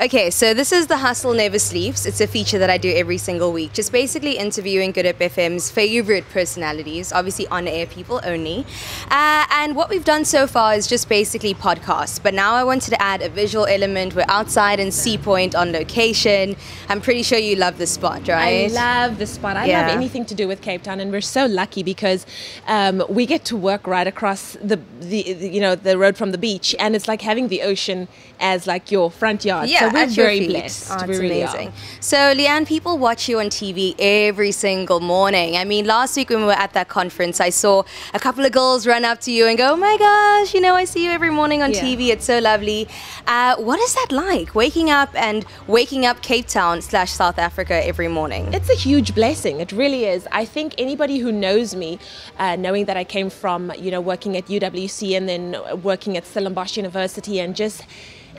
Okay, so this is The Hustle Never Sleeps. It's a feature that I do every single week. Just basically interviewing Good Up FM's favorite personalities, obviously on-air people only. And what we've done so far is just basically podcasts. But now I wanted to add a visual element. We're outside in Sea Point on location. I'm pretty sure you love this spot, right? I love the spot. I love anything to do with Cape Town, and we're so lucky because we get to work right across the road from the beach, and it's like having the ocean as like your front yard. Yeah, so we're very blessed. Oh, we it's really amazing. are. So, Leigh-Anne, people watch you on TV every single morning. I mean, last week when we were at that conference, I saw a couple of girls run up to you and go, "Oh my gosh, I see you every morning on TV. It's so lovely." What is that like, waking up Cape Town / South Africa every morning? It's a huge blessing. It really is. I think anybody who knows me, knowing that I came from, working at UWC and then working at Stellenbosch University and just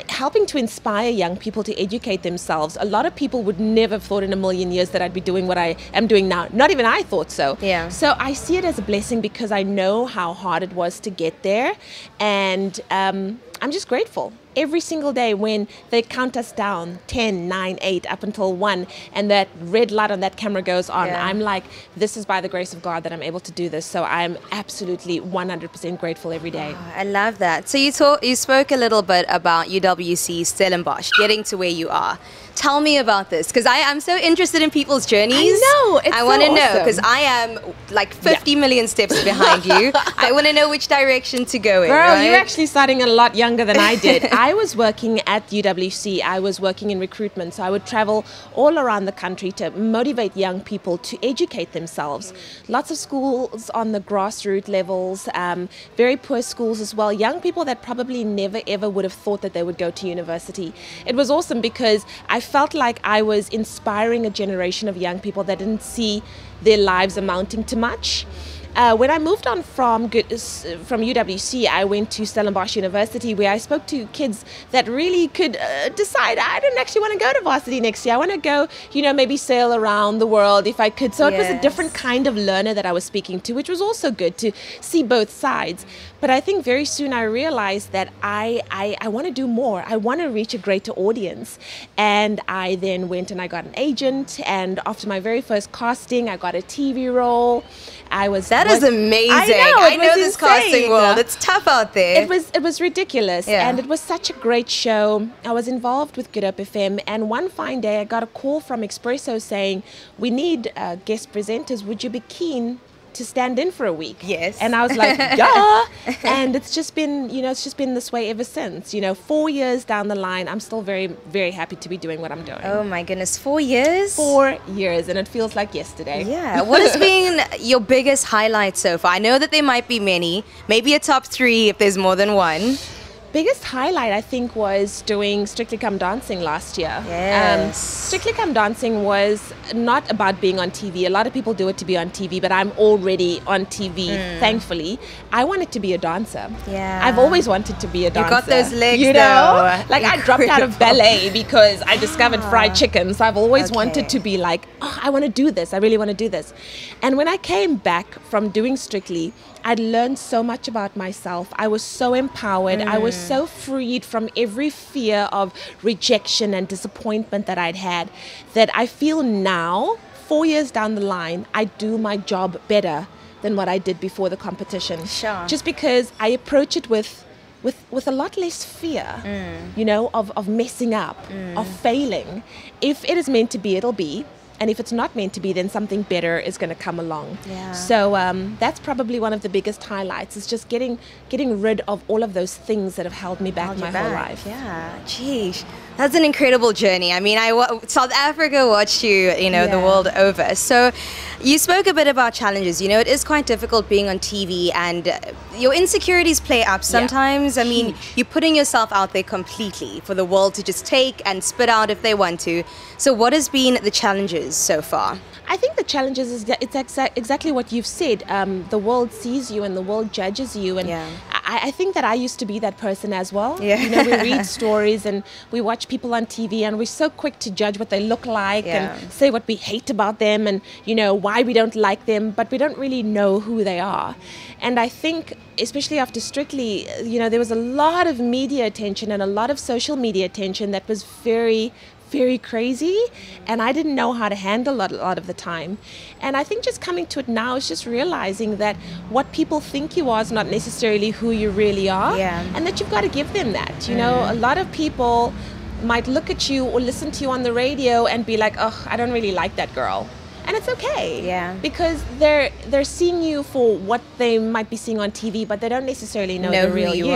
helping to inspire young people to educate themselves. A lot of people would never have thought in a million years that I'd be doing what I am doing now. Not even I thought so. Yeah. So I see it as a blessing because I know how hard it was to get there. And I'm just grateful. Every single day when they count us down, 10, 9, 8, up until 1, and that red light on that camera goes on, I'm like, this is by the grace of God that I'm able to do this. So I'm absolutely 100% grateful every day. Oh, I love that. So you spoke a little bit about UWC Stellenbosch, getting to where you are. Tell me about this, because I'm so interested in people's journeys. I know. It's I want to so know, awesome. because I am like 50 million steps behind you. I want to know which direction to go in. Girl, right? you're actually starting a lot younger than I did. I was working at UWC. I was working in recruitment. So I would travel all around the country to motivate young people to educate themselves. Lots of schools on the grassroots levels, very poor schools as well. Young people that probably never ever would have thought that they would go to university. It was awesome because I felt like I was inspiring a generation of young people that didn't see their lives amounting to much. When I moved on from UWC, I went to Stellenbosch University, where I spoke to kids that really could decide, I don't actually want to go to varsity next year. I want to go, maybe sail around the world if I could. So it was a different kind of learner that I was speaking to, which was also good to see both sides. But I think very soon I realized that I want to do more. I want to reach a greater audience. And I then went and I got an agent. And after my very first casting, I got a TV role. That is amazing. I know this casting world. It's tough out there. It was ridiculous. And it was such a great show. I was involved with Good Up FM, and one fine day I got a call from Expresso saying, "We need guest presenters. Would you be keen to stand in for a week?" Yes. And I was like, yeah. And it's just been, this way ever since. 4 years down the line, I'm still very, very happy to be doing what I'm doing. Oh my goodness, 4 years? 4 years, and it feels like yesterday. Yeah. What has been your biggest highlight so far? I know that there might be many, maybe a top 3 if there's more than one. Biggest highlight, I think, was doing Strictly Come Dancing last year. Yes. Strictly Come Dancing was not about being on TV. A lot of people do it to be on TV, but I'm already on TV, thankfully. I wanted to be a dancer. Yeah. I've always wanted to be a dancer. You got those legs, though. Like, I dropped out of ballet because I discovered fried chicken. So I've always wanted to be like, I want to do this. I really want to do this. And when I came back from doing Strictly, I'd learned so much about myself. I was so empowered. I was so freed from every fear of rejection and disappointment that I'd had, that I feel now, 4 years down the line, I do my job better than what I did before the competition. Sure. Just because I approach it with a lot less fear, of messing up, of failing. If it is meant to be, it'll be. And if it's not meant to be, then something better is going to come along. Yeah. So that's probably one of the biggest highlights, is just getting rid of all of those things that have held me back my whole life. Yeah, geez. That's an incredible journey. I mean, South Africa watched you, the world over. So you spoke a bit about challenges. It is quite difficult being on TV, and your insecurities play up sometimes. I mean, you're putting yourself out there completely for the world to just take and spit out if they want to. So what has been the challenges so far? I think the challenges is that it's exactly what you've said. The world sees you and the world judges you, and I think that I used to be that person as well. Yeah. You know, we read stories and we watch people on TV and we're so quick to judge what they look like and say what we hate about them and, you know, why we don't like them, but we don't really know who they are. And I think, especially after Strictly, you know, there was a lot of media attention and a lot of social media attention that was very crazy, and I didn't know how to handle a lot of the time. And I think just coming to it now is just realizing that what people think you are is not necessarily who you really are, and that you've got to give them that. You know, a lot of people might look at you or listen to you on the radio and be like, oh, I don't really like that girl. And it's okay, because they're seeing you for what they might be seeing on TV, but they don't necessarily know the real you.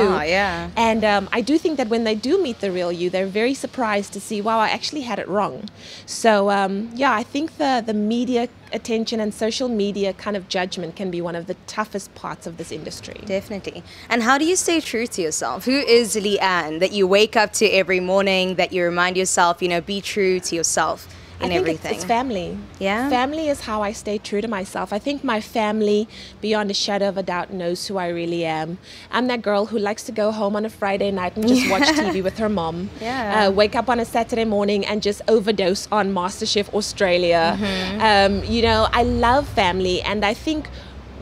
And I do think that when they do meet the real you, they're very surprised to see, wow, I actually had it wrong. So I think the media attention and social media kind of judgment can be one of the toughest parts of this industry. Definitely. And how do you stay true to yourself? Who is Leigh-Anne that you wake up to every morning, that you remind yourself, you know, be true to yourself? I think it's family. Yeah. Family is how I stay true to myself. I think my family, beyond a shadow of a doubt, knows who I really am. I'm that girl who likes to go home on a Friday night and just watch TV with her mom. Wake up on a Saturday morning and just overdose on MasterChef Australia. You know, I love family, and I think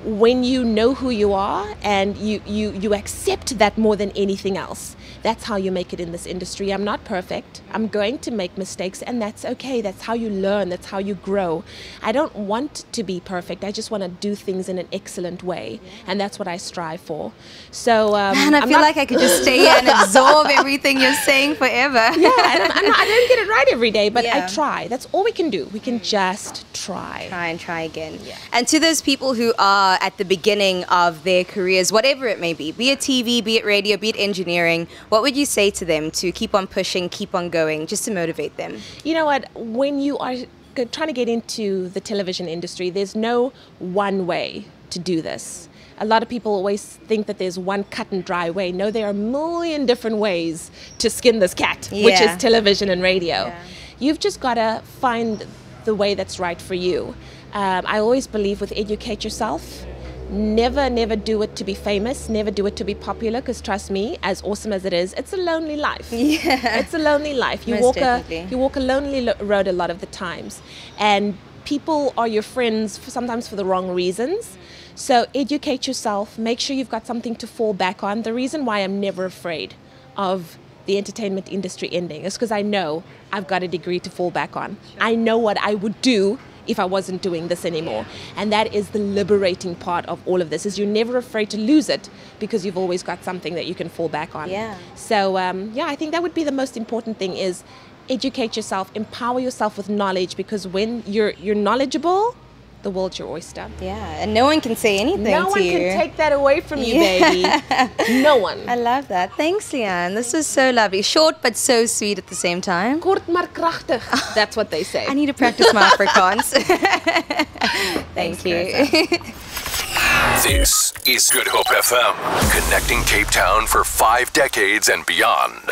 when you know who you are and you accept that more than anything else, that's how you make it in this industry. I'm not perfect. I'm going to make mistakes, and that's okay. That's how you learn. That's how you grow. I don't want to be perfect. I just want to do things in an excellent way, and that's what I strive for. So, man, I feel like I could just stay here and absorb everything you're saying forever. I don't get it right every day, but I try. That's all we can do. We can just try. Try and try again. And to those people who are at the beginning of their careers, whatever it may be it TV, be it radio, be it engineering, what would you say to them to keep on pushing, keep on going, just to motivate them? You know what? When you are trying to get into the television industry, there's no one way to do this. A lot of people always think that there's one cut and dry way. No, there are a million different ways to skin this cat, which is television and radio. You've just got to find the way that's right for you. I always believe with educate yourself. Never do it to be famous. Never do it to be popular, because trust me, as awesome as it is, it's a lonely life. It's a lonely life. You walk a lonely road a lot of the times, and people are your friends sometimes for the wrong reasons. So educate yourself. Make sure you've got something to fall back on. The reason why I'm never afraid of the entertainment industry ending is because I know I've got a degree to fall back on. I know what I would do if I wasn't doing this anymore. And that is the liberating part of all of this, is you're never afraid to lose it because you've always got something that you can fall back on. So I think that would be the most important thing, is educate yourself, empower yourself with knowledge, because when you're knowledgeable, the world's your oyster. And no one can say anything to you. No one can take that away from you, baby. No one. I love that. Thanks, Leigh-Anne. This was so lovely. Short but so sweet at the same time. Kort maar kragtig. That's what they say. I need to practice my Afrikaans. Thank you. This is Good Hope FM, connecting Cape Town for 5 decades and beyond.